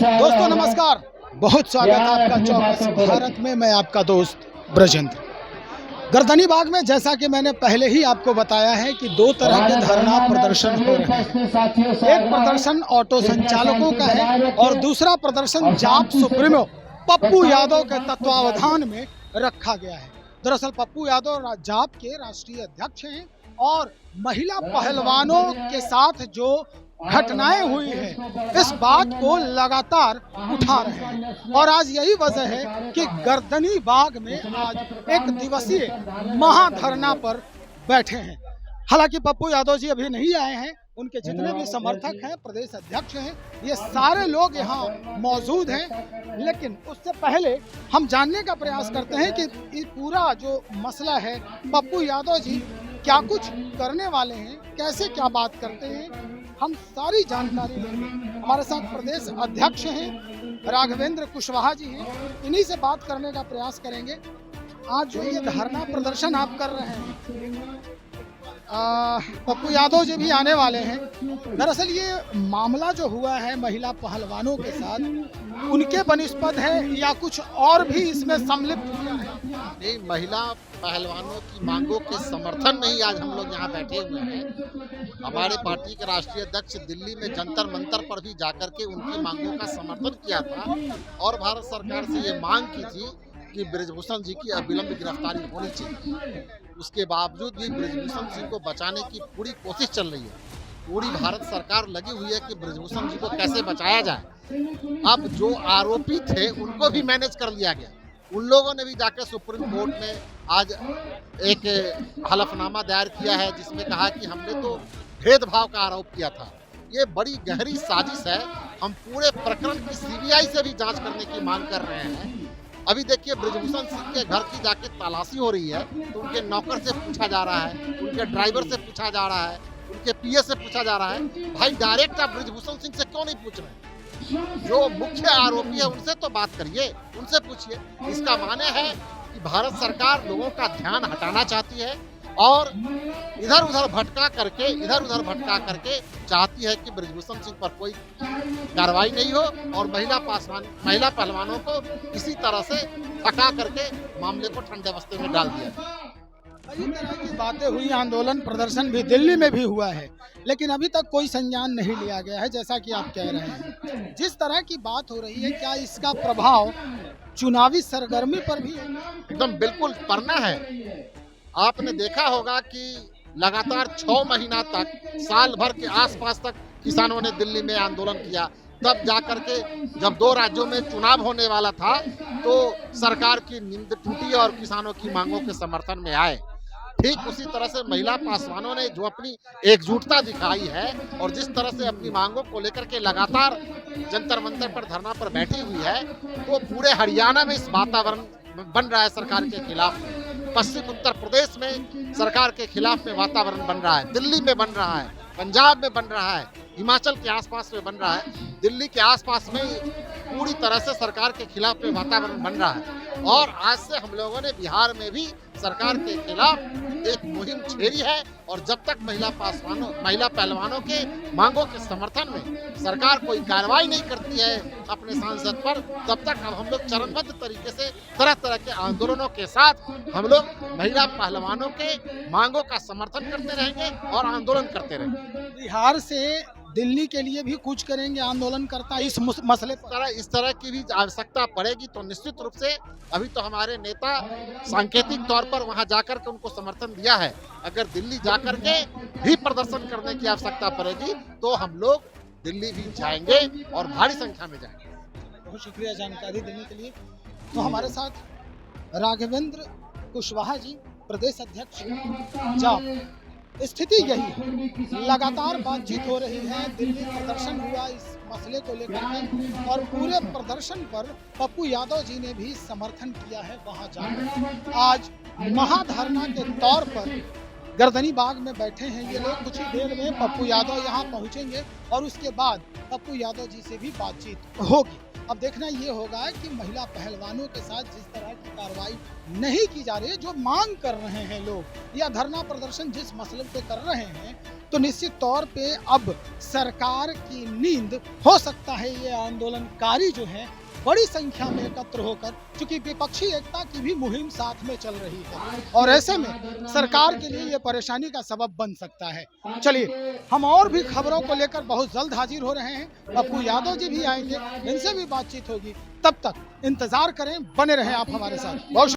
दोस्तों नमस्कार, बहुत स्वागत है आपका चौकस भारत में। मैं आपका दोस्त ब्रजेंद्र। गर्दनी बाग में जैसा कि मैंने पहले ही आपको बताया है कि दो तरह के धरना प्रदर्शन हो रहे हैं। एक प्रदर्शन ऑटो संचालकों का है और दूसरा प्रदर्शन जाप सुप्रीमो पप्पू यादव के तत्वावधान में रखा गया है। दरअसल पप्पू यादव जाप के राष्ट्रीय अध्यक्ष हैं और महिला पहलवानों के साथ जो घटनाएं हुई है इस बात को लगातार उठा रहे हैं और आज यही वजह है कि गर्दनी बाग में आज एक दिवसीय महाधरना पर बैठे हैं। हालांकि पप्पू यादव जी अभी नहीं आए हैं, उनके जितने भी समर्थक हैं, प्रदेश अध्यक्ष हैं, ये सारे लोग यहाँ मौजूद हैं। लेकिन उससे पहले हम जानने का प्रयास करते हैं कि ये पूरा जो मसला है, पप्पू यादव जी क्या कुछ करने वाले हैं, कैसे क्या बात करते हैं, हम सारी जानकारी लेंगे। हमारे साथ प्रदेश अध्यक्ष हैं राघवेंद्र कुशवाहा जी हैं, इन्हीं से बात करने का प्रयास करेंगे। आज जो ये धरना प्रदर्शन आप कर रहे हैं, पप्पू यादव जी भी आने वाले हैं। दरअसल ये मामला जो हुआ है महिला पहलवानों के साथ, उनके बनिस्पत है या कुछ और भी इसमें सम्मिलित किया है? नहीं, महिला पहलवानों की मांगों के समर्थन में ही आज हम लोग यहाँ बैठे हुए हैं। हमारे पार्टी के राष्ट्रीय अध्यक्ष दिल्ली में जंतर मंतर पर भी जाकर के उनकी मांगों का समर्थन किया था और भारत सरकार से ये मांग की थी कि बृजभूषण जी की अविलंब गिरफ्तारी होनी चाहिए। उसके बावजूद भी बृजभूषण सिंह को बचाने की पूरी कोशिश चल रही है। पूरी भारत सरकार लगी हुई है कि बृजभूषण जी को कैसे बचाया जाए। अब जो आरोपी थे उनको भी मैनेज कर लिया गया। उन लोगों ने भी जाकर सुप्रीम कोर्ट में आज एक हलफनामा दायर किया है जिसमें कहा कि हमने तो भेदभाव का आरोप किया था। ये बड़ी गहरी साजिश है। हम पूरे प्रकरण की सीबीआई से भी जांच करने की मांग कर रहे हैं। अभी देखिए, बृजभूषण सिंह के घर की जाके तलाशी हो रही है तो उनके नौकर से पूछा जा रहा है, उनके ड्राइवर से पूछा जा रहा है, उनके पीए से पूछा जा रहा है। भाई डायरेक्ट आप बृजभूषण सिंह से क्यों नहीं पूछ रहे? जो मुख्य आरोपी है उनसे तो बात करिए, उनसे पूछिए। इसका माने है कि भारत सरकार लोगों का ध्यान हटाना चाहती है और इधर उधर भटका करके चाहती है कि बृजभूषण सिंह पर कोई कार्रवाई नहीं हो और महिला पहलवानों को इसी तरह से थका करके मामले को ठंडे बस्ते में डाल दिया। कई तरह की बातें हुई, आंदोलन प्रदर्शन भी दिल्ली में भी हुआ है, लेकिन अभी तक कोई संज्ञान नहीं लिया गया है। जैसा कि आप कह रहे हैं, जिस तरह की बात हो रही है, क्या इसका प्रभाव चुनावी सरगर्मी पर भी है? एकदम बिल्कुल पड़ना है। आपने देखा होगा कि लगातार 6 महीना तक, साल भर के आसपास तक किसानों ने दिल्ली में आंदोलन किया। तब जाकर के जब 2 राज्यों में चुनाव होने वाला था तो सरकार की नींद टूटी और किसानों की मांगों के समर्थन में आए। ठीक उसी तरह से महिला पहलवानों ने जो अपनी एकजुटता दिखाई है और जिस तरह से अपनी मांगों को लेकर के लगातार जंतर मंतर पर धरना पर बैठी हुई है, तो पूरे हरियाणा में इस वातावरण बन रहा है सरकार के खिलाफ। पश्चिम उत्तर प्रदेश में सरकार के खिलाफ में वातावरण बन रहा है, दिल्ली में बन रहा है, पंजाब में बन रहा है, हिमाचल के आसपास में बन रहा है, दिल्ली के आसपास में पूरी तरह से सरकार के खिलाफ में वातावरण बन रहा है। और आज से हम लोगों ने बिहार में भी सरकार के खिलाफ एक मुहिम छेड़ी है और जब तक महिला पहलवानों के मांगों के समर्थन में सरकार कोई कार्रवाई नहीं करती है अपने सांसद पर, तब तक अब हम लोग चरणबद्ध तरीके से तरह तरह के आंदोलनों के साथ हम लोग महिला पहलवानों के मांगों का समर्थन करते रहेंगे और आंदोलन करते रहेंगे। बिहार से दिल्ली के लिए भी कुछ करेंगे आंदोलनकर्ता इस मसले पर? इस तरह की भी आवश्यकता पड़ेगी तो निश्चित रूप से, अभी तो हमारे नेता सांकेतिक तौर पर वहां जाकर के उनको समर्थन दिया है। अगर दिल्ली जाकर के भी प्रदर्शन करने की आवश्यकता पड़ेगी तो हम लोग दिल्ली भी जाएंगे और भारी संख्या में जाएंगे। बहुत शुक्रिया जानकारी देने के लिए। तो हमारे साथ राघवेंद्र कुशवाहा जी, प्रदेश अध्यक्ष जाप। स्थिति यही है, लगातार बातचीत हो रही है। दिल्ली प्रदर्शन हुआ इस मसले को लेकर के और पूरे प्रदर्शन पर पप्पू यादव जी ने भी समर्थन किया है। वहां जाकर आज महाधरना के तौर पर गर्दनी बाग में बैठे हैं ये लोग। कुछ ही देर में पप्पू यादव यहाँ पहुँचेंगे और उसके बाद पप्पू यादव जी से भी बातचीत होगी। अब देखना ये होगा कि महिला पहलवानों के साथ जिस तरह की कार्रवाई नहीं की जा रही है, जो मांग कर रहे हैं लोग या धरना प्रदर्शन जिस मसले पे कर रहे हैं, तो निश्चित तौर पे अब सरकार की नींद हो सकता है ये आंदोलनकारी जो हैं बड़ी संख्या में एकत्र होकर, क्योंकि विपक्षी एकता की भी मुहिम साथ में चल रही है और ऐसे में सरकार के लिए ये परेशानी का सबब बन सकता है। चलिए, हम और भी खबरों को लेकर बहुत जल्द हाजिर हो रहे हैं। पप्पू यादव जी भी आएंगे, इनसे भी बातचीत होगी। तब तक इंतजार करें, बने रहें आप हमारे साथ। बहुत